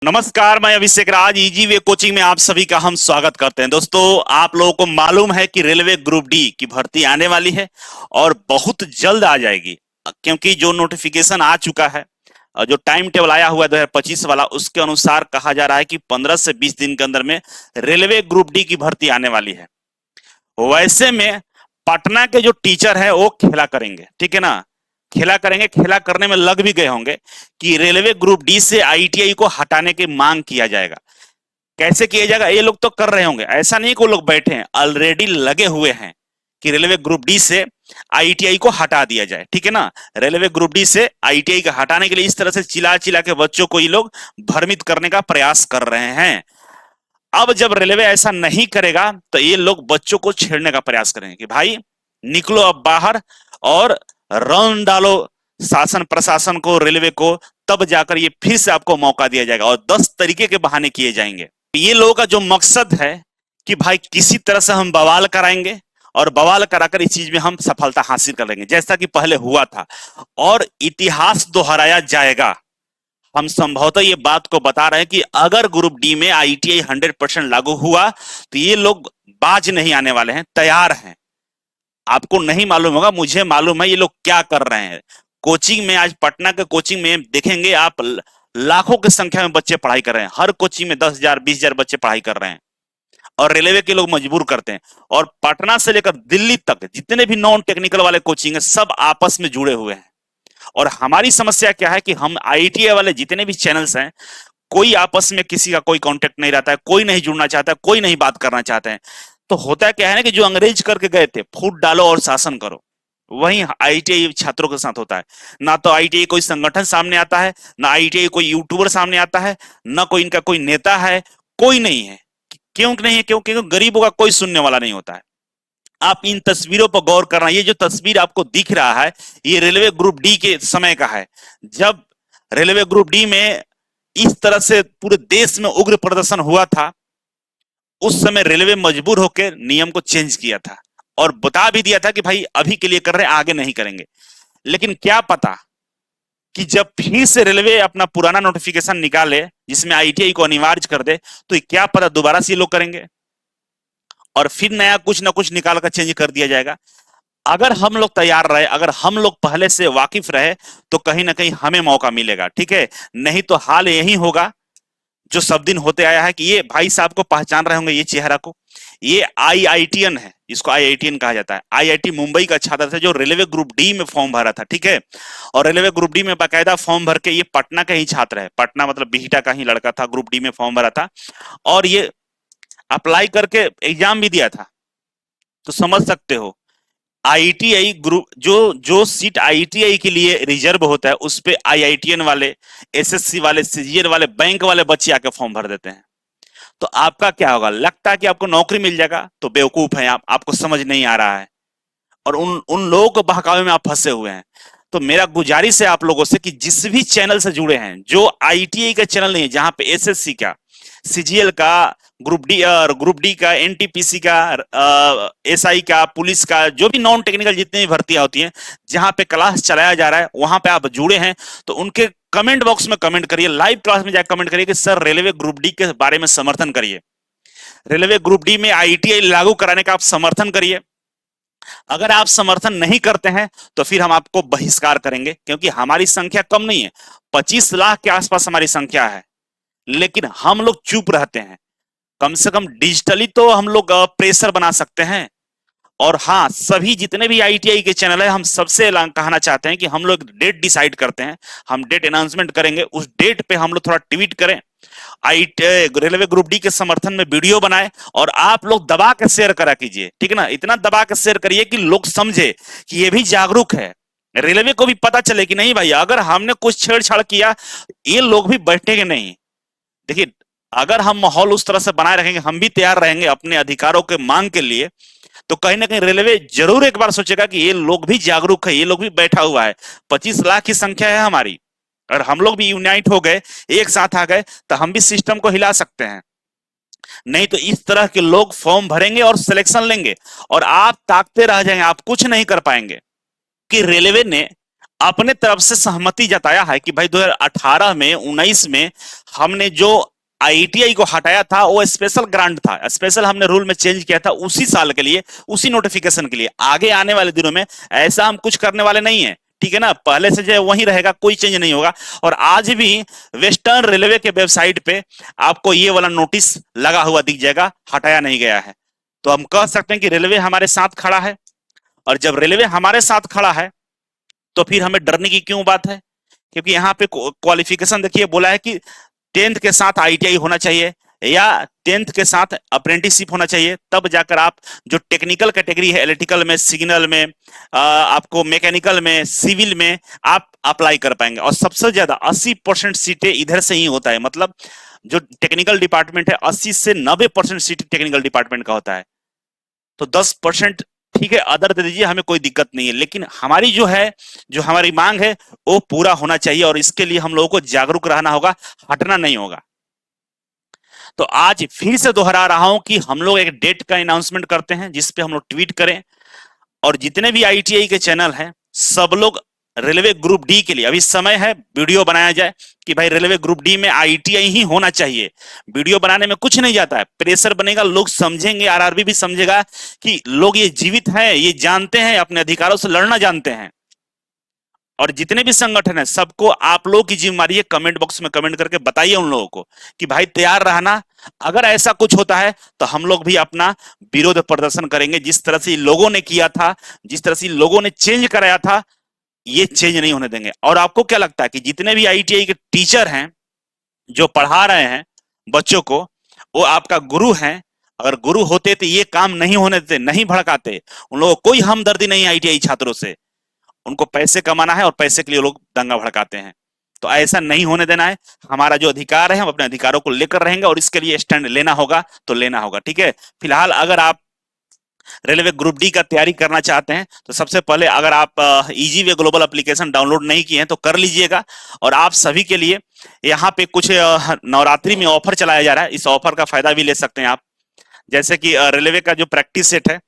नमस्कार, मैं अभिषेक राज easy way coaching में आप सभी का हम स्वागत करते हैं। दोस्तों, आप लोगों को मालूम है कि रेलवे ग्रुप डी की भर्ती आने वाली है और बहुत जल्द आ जाएगी, क्योंकि जो नोटिफिकेशन आ चुका है और जो टाइम टेबल आया हुआ है 2025 वाला, उसके अनुसार कहा जा रहा है कि 15 से 20 दिन के अंदर में रेलवे ग्रुप डी की भर्ती आने वाली है। वैसे में पटना के जो टीचर है वो खेला करेंगे, ठीक है ना। खेला करेंगे, खेला करने में लग भी गए होंगे कि रेलवे ग्रुप डी से आईटीआई को हटाने की मांग किया जाएगा। कैसे किया जाएगा ये लोग तो कर रहे होंगे, ऐसा नहीं कि वो लोग बैठे हैं, ऑलरेडी लगे हुए हैं कि रेलवे ग्रुप डी से आईटीआई को हटा दिया जाए, ठीक है ना। रेलवे ग्रुप डी से आईटीआई को हटाने के लिए इस तरह से चिल्ला चिल्ला के बच्चों को ये लोग भ्रमित करने का प्रयास कर रहे हैं। अब जब रेलवे ऐसा नहीं करेगा तो ये लोग बच्चों को छेड़ने का प्रयास करेंगे कि भाई निकलो अब बाहर और रौन डालो शासन प्रशासन को, रेलवे को, तब जाकर ये फिर से आपको मौका दिया जाएगा और 10 तरीके के बहाने किए जाएंगे। ये लोगों का जो मकसद है कि भाई किसी तरह से हम बवाल कराएंगे और बवाल कराकर इस चीज में हम सफलता हासिल कर लेंगे, जैसा कि पहले हुआ था, और इतिहास दोहराया जाएगा। हम संभवतः ये बात को बता रहे हैं कि अगर ग्रुप डी में आईटीआई 100% लागू हुआ तो ये लोग बाज नहीं आने वाले हैं, तैयार हैं। आपको नहीं मालूम होगा, मुझे मालूम है ये लोग क्या कर रहे हैं। कोचिंग में आज पटना के कोचिंग में देखेंगे आप, लाखों की संख्या में बच्चे पढ़ाई कर रहे हैं। हर कोचिंग में 10,000 20,000 बच्चे पढ़ाई कर रहे हैं और रेलवे के लोग मजबूर करते हैं। और पटना से लेकर दिल्ली तक जितने भी नॉन टेक्निकल वाले कोचिंग है, सब आपस में जुड़े हुए हैं। और हमारी समस्या क्या है कि हम आईटीआई वाले जितने भी चैनल्स हैं, कोई आपस में किसी का कोई कांटेक्ट नहीं रहता है, कोई नहीं जुड़ना चाहता है, कोई नहीं बात करना चाहते हैं। तो होता क्या है ना कि जो अंग्रेज करके गए थे, फूट डालो और शासन करो, वही आईटीआई छात्रों के साथ होता है। ना तो आईटीआई कोई संगठन सामने आता है, ना आईटीआई कोई यूट्यूबर सामने आता है, ना कोई इनका कोई नेता है, कोई नहीं है। क्यों नहीं है? क्योंकि गरीबों का कोई सुनने वाला नहीं होता है। आप इन तस्वीरों पर गौर करना, ये जो तस्वीर आपको दिख रहा है, ये रेलवे ग्रुप डी के समय का है, जब रेलवे ग्रुप डी में इस तरह से पूरे देश में उग्र प्रदर्शन हुआ था। उस समय रेलवे मजबूर होकर नियम को चेंज किया था और बता भी दिया था कि भाई अभी के लिए कर रहे हैं, आगे नहीं करेंगे। लेकिन क्या पता कि जब फिर से रेलवे अपना पुराना नोटिफिकेशन निकाले जिसमें आईटीआई को अनिवार्य कर दे, तो क्या पता दोबारा से ये लोग करेंगे और फिर नया कुछ ना कुछ निकाल कर चेंज कर दिया जाएगा। अगर हम लोग तैयार रहे, अगर हम लोग पहले से वाकिफ रहे, तो कहीं ना कहीं हमें मौका मिलेगा, ठीक है। नहीं तो हाल यही होगा जो सब दिन होते आया है कि ये भाई साहब को पहचान रहे होंगे, ये चेहरा को, ये आईआईटीएन है, इसको आईआईटीएन कहा जाता है। आईआईटी मुंबई का छात्र था जो रेलवे ग्रुप डी में फॉर्म भरा था, ठीक है। और रेलवे ग्रुप डी में बाकायदा फॉर्म भर के, ये पटना का ही छात्र है, पटना मतलब बिहटा का ही लड़का था, ग्रुप डी में फॉर्म भरा था और ये अप्लाई करके एग्जाम भी दिया था। तो समझ सकते हो, आईटीआई ग्रुप, जो जो सीट आईटीआई के लिए रिजर्व होता है, उस पे आईआईटीएन वाले, एसएससी वाले, सीजीएल वाले, बैंक वाले बच्चे आके फॉर्म भर देते हैं। तो आपका क्या होगा? लगता है कि आपको नौकरी मिल जाएगा, तो बेवकूफ है आप, आपको समझ नहीं आ रहा है और उन उन लोगों को बहकावे में आप फंसे हुए हैं। तो मेरा गुजारिश है आप लोगों से कि जिस भी चैनल से जुड़े हैं, जो आईटीआई का चैनल नहीं है, जहां पे एसएससी का, सीजीएल का, ग्रुप डी का, एनटीपीसी का, एसआई का, पुलिस का, जो भी नॉन टेक्निकल जितनी भी भर्तियां होती हैं, जहां पे क्लास चलाया जा रहा है, वहां पे आप जुड़े हैं, तो उनके कमेंट बॉक्स में कमेंट करिए, लाइव क्लास में जाकर कमेंट करिए कि सर रेलवे ग्रुप डी के बारे में समर्थन करिए, रेलवे ग्रुप डी में आईटीआई लागू कराने का आप समर्थन करिए। अगर आप समर्थन नहीं करते हैं तो फिर हम आपको बहिष्कार करेंगे, क्योंकि हमारी संख्या कम नहीं है, 25 लाख के आसपास हमारी संख्या है, लेकिन हम लोग चुप रहते हैं। कम से कम डिजिटली तो हम लोग प्रेशर बना सकते हैं। और हाँ, सभी जितने भी आईटीआई के चैनल है, हम सबसे कहना चाहते हैं कि हम लोग डेट डिसाइड करते हैं, हम डेट अनाउंसमेंट करेंगे, उस डेट पे हम लोग थोड़ा ट्वीट करें, रेलवे ग्रुप डी के समर्थन में वीडियो बनाए और आप लोग दबा के शेयर करा कीजिए, ठीक है ना। इतना दबा के शेयर करिए कि लोग समझे कि ये भी जागरूक है, रेलवे को भी पता चले कि नहीं भाई, अगर हमने कुछ छेड़छाड़ किया, ये लोग भी बैठेंगे नहीं। देखिए, अगर हम माहौल उस तरह से बनाए रखेंगे, हम भी तैयार रहेंगे अपने अधिकारों के मांग के लिए, तो कहीं ना कहीं रेलवे जरूर एक बार सोचेगा कि ये लोग भी जागरूक है, ये लोग भी बैठा हुआ है। 25 लाख की संख्या है हमारी, और हम लोग भी यूनाइट हो गए, एक साथ आ गए, तो हम भी सिस्टम को हिला सकते हैं। नहीं तो इस तरह के लोग फॉर्म भरेंगे और सिलेक्शन लेंगे और आप ताकते रह जाएंगे, आप कुछ नहीं कर पाएंगे। कि रेलवे ने अपने तरफ से सहमति जताया है कि भाई 2018 में 19 में हमने जो आईटीआई को हटाया था वो स्पेशल ग्रांट था, स्पेशल हमने रूल में चेंज किया था उसी साल के लिए, उसी नोटिफिकेशन के लिए। आगे आने वाले दिनों में ऐसा हम कुछ करने वाले नहीं है, ठीक है ना। पहले से जो वही रहेगा, कोई चेंज नहीं होगा। और आज भी वेस्टर्न रेलवे के वेबसाइट पे आपको ये वाला नोटिस लगा हुआ दिख जाएगा, हटाया नहीं गया है। तो हम कह सकते हैं कि रेलवे हमारे साथ खड़ा है। और जब रेलवे हमारे साथ खड़ा है तो फिर हमें डरने की क्यों बात है? क्योंकि यहाँ पे क्वालिफिकेशन देखिए, बोला है कि 10th के साथ आईटीआई होना चाहिए या 10th के साथ अप्रेंटिसशिप होना चाहिए, तब जाकर आप जो टेक्निकल कैटेगरी है, इलेक्ट्रिकल में, सिग्नल में, आपको मैकेनिकल में, सिविल में आप अप्लाई कर पाएंगे। और सबसे ज्यादा 80% सीटें इधर से ही होता है, मतलब जो टेक्निकल डिपार्टमेंट है 80 से 90% सीट टेक्निकल डिपार्टमेंट का होता है। तो 10% ठीक है अदर दे दीजिए, हमें कोई दिक्कत नहीं है, लेकिन हमारी जो है, जो हमारी मांग है वो पूरा होना चाहिए। और इसके लिए हम लोगों को जागरूक रहना होगा, हटना नहीं होगा। तो आज फिर से दोहरा रहा हूं कि हम लोग एक डेट का अनाउंसमेंट करते हैं जिसपे हम लोग ट्वीट करें, और जितने भी आईटीआई के चैनल हैं सब लोग रेलवे ग्रुप डी के लिए अभी समय है, वीडियो बनाया जाए कि भाई रेलवे ग्रुप डी में आईटीआई ही होना चाहिए। वीडियो बनाने में कुछ नहीं जाता है, प्रेशर बनेगा, लोग समझेंगे, आरआरबी भी समझेगा कि लोग ये जीवित हैं, ये जानते हैं, अपने अधिकारों से लड़ना जानते हैं। और जितने भी संगठन है सबको आप लोगों की जिम्मेदारी है, कमेंट बॉक्स में कमेंट करके बताइए उन लोगों को कि भाई तैयार रहना, अगर ऐसा कुछ होता है तो हम लोग भी अपना विरोध प्रदर्शन करेंगे। जिस तरह से लोगों ने किया था, जिस तरह से लोगों ने चेंज कराया था, ये चेंज नहीं होने देंगे। और आपको क्या लगता है कि जितने भी आईटीआई के टीचर हैं जो पढ़ा रहे हैं बच्चों को, वो आपका गुरु हैं? अगर गुरु होते तो ये काम नहीं होने देते, नहीं भड़काते। उन लोगों को कोई हमदर्दी नहीं आईटीआई छात्रों से, उनको पैसे कमाना है और पैसे के लिए लोग दंगा भड़काते हैं। तो ऐसा नहीं होने देना है। हमारा जो अधिकार है हम अपने अधिकारों को लेकर रहेंगे और इसके लिए स्टैंड लेना होगा तो लेना होगा, ठीक है। फिलहाल अगर आप रेलवे ग्रुप डी का तैयारी करना चाहते हैं तो सबसे पहले अगर आप easy way global application download नहीं किए हैं तो कर लीजिएगा। और आप सभी के लिए यहाँ पे कुछ नवरात्रि में ऑफर चलाया जा रहा है, इस ऑफर का फायदा भी ले सकते हैं आप। जैसे कि रेलवे का जो प्रैक्टिस सेट है,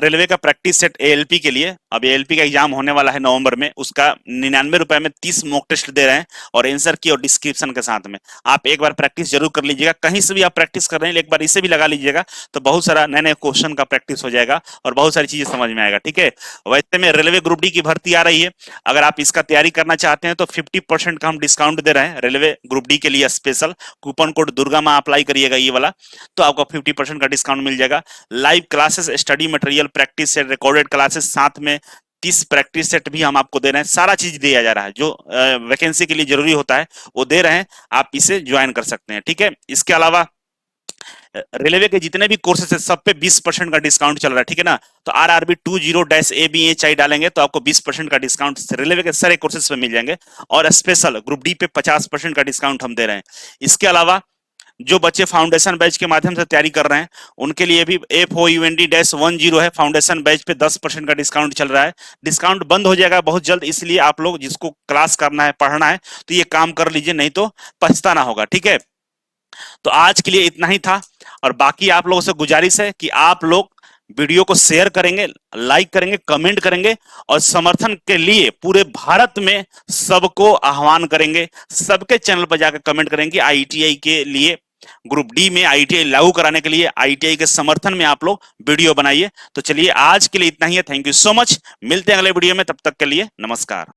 रेलवे का प्रैक्टिस सेट एएलपी के लिए, अब एएलपी का एग्जाम होने वाला है नवंबर में, उसका 99 रुपए में 30 मॉक टेस्ट दे रहे हैं और आंसर की और डिस्क्रिप्शन के साथ में। आप एक बार प्रैक्टिस जरूर कर लीजिएगा, कहीं से भी आप प्रैक्टिस कर रहे हैं एक बार इसे भी लगा लीजिएगा, तो बहुत सारा नए नए क्वेश्चन का प्रैक्टिस हो जाएगा और बहुत सारी चीजें समझ में आएगा, ठीक है। वैसे में रेलवे ग्रुप डी की भर्ती आ रही है, अगर आप इसका तैयारी करना चाहते हैं तो 50% का हम डिस्काउंट दे रहे हैं रेलवे ग्रुप डी के लिए स्पेशल। कूपन कोड दुर्गा माँ अप्लाई करिएगा ये वाला, तो आपको 50% का डिस्काउंट मिल जाएगा। Live classes, study material, practice set, recorded classes, साथ में 30 प्रैक्टिस सेट भी हम आपको दे रहे हैं। सारा चीज दिया जा रहा है जो वैकेंसी के लिए जरूरी होता है वो दे रहे हैं, आप इसे ज्वाइन कर सकते हैं, ठीक है। इसके अलावा रेलवे के जितने भी कोर्सेस है सब पे 20% का डिस्काउंट चल रहा है, ठीक है ना। तो RRB 20-ABHI डालेंगे तो आपको 20% का डिस्काउंट रेलवे के सारे कोर्सेस पे मिल जाएंगे। और स्पेशल ग्रुप डी पे 50% का डिस्काउंट हम दे रहे हैं। इसके अलावा जो बच्चे फाउंडेशन बैच के माध्यम से तैयारी कर रहे हैं उनके लिए भी FOUND-10 है, फाउंडेशन बैच पे 10% का डिस्काउंट चल रहा है। डिस्काउंट बंद हो जाएगा बहुत जल्द, इसलिए आप लोग जिसको क्लास करना है, पढ़ना है, तो ये काम कर लीजिए, नहीं तो पछताना होगा, ठीक है। तो आज के लिए इतना ही था, और बाकी आप लोगों से गुजारिश है कि आप लोग वीडियो को शेयर करेंगे, लाइक करेंगे, कमेंट करेंगे और समर्थन के लिए पूरे भारत में सबको आह्वान करेंगे, सबके चैनल पर जाकर कमेंट करेंगे। आईटीआई के लिए, ग्रुप डी में आईटीआई लागू कराने के लिए, आईटीआई के समर्थन में आप लोग वीडियो बनाइए। तो चलिए आज के लिए इतना ही है, थैंक यू सो मच, मिलते हैं अगले वीडियो में, तब तक के लिए नमस्कार।